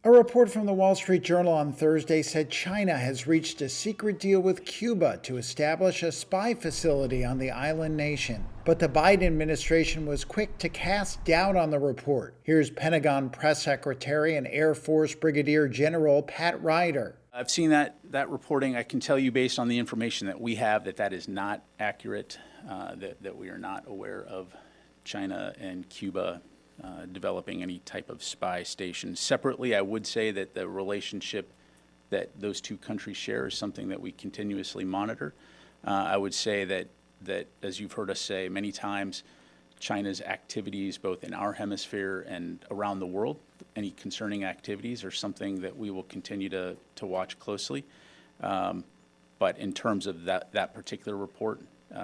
A report from the Wall Street Journal on Thursday said China has reached a secret deal with Cuba to establish a spy facility on the island nation. But the Biden administration was quick to cast doubt on the report. Here's Pentagon Press Secretary and Air Force Brigadier General Pat Ryder. I've seen that reporting. I can tell you based on the information that we have that is not accurate, that we are not aware of China and Cuba developing any type of spy station. Separately, I would say that the relationship that those two countries share is something that we continuously monitor. I would say that, as you've heard us say many times, China's activities, both in our hemisphere and around the world, any concerning activities are something that we will continue to watch closely. But in terms of that particular report,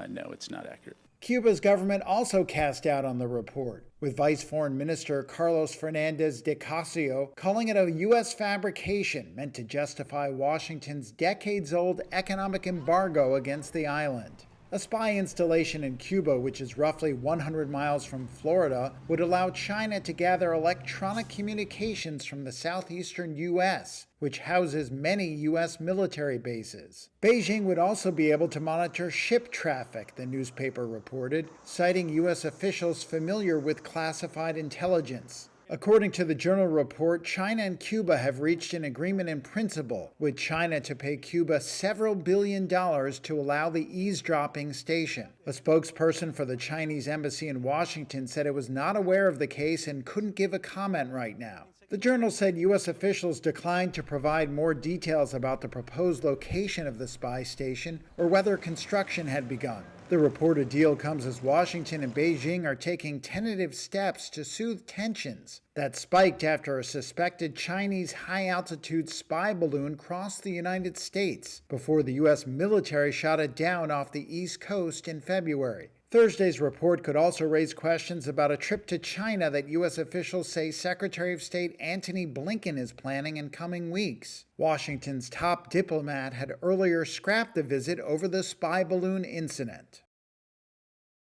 no, it's not accurate. Cuba's government also cast doubt on the report, with Vice Foreign Minister Carlos Fernandez de Casio calling it a U.S. fabrication meant to justify Washington's decades-old economic embargo against the island. A spy installation in Cuba, which is roughly 100 miles from Florida, would allow China to gather electronic communications from the southeastern U.S., which houses many U.S. military bases. Beijing would also be able to monitor ship traffic, the newspaper reported, citing U.S. officials familiar with classified intelligence. According to the Journal report, China and Cuba have reached an agreement in principle, with China to pay Cuba several $billions to allow the eavesdropping station. A spokesperson for the Chinese embassy in Washington said it was not aware of the case and couldn't give a comment right now. The Journal said U.S. officials declined to provide more details about the proposed location of the spy station or whether construction had begun. The reported deal comes as Washington and Beijing are taking tentative steps to soothe tensions that spiked after a suspected Chinese high-altitude spy balloon crossed the United States before the U.S. military shot it down off the East Coast in February. Thursday's report could also raise questions about a trip to China that U.S. officials say Secretary of State Antony Blinken is planning in coming weeks. Washington's top diplomat had earlier scrapped the visit over the spy balloon incident.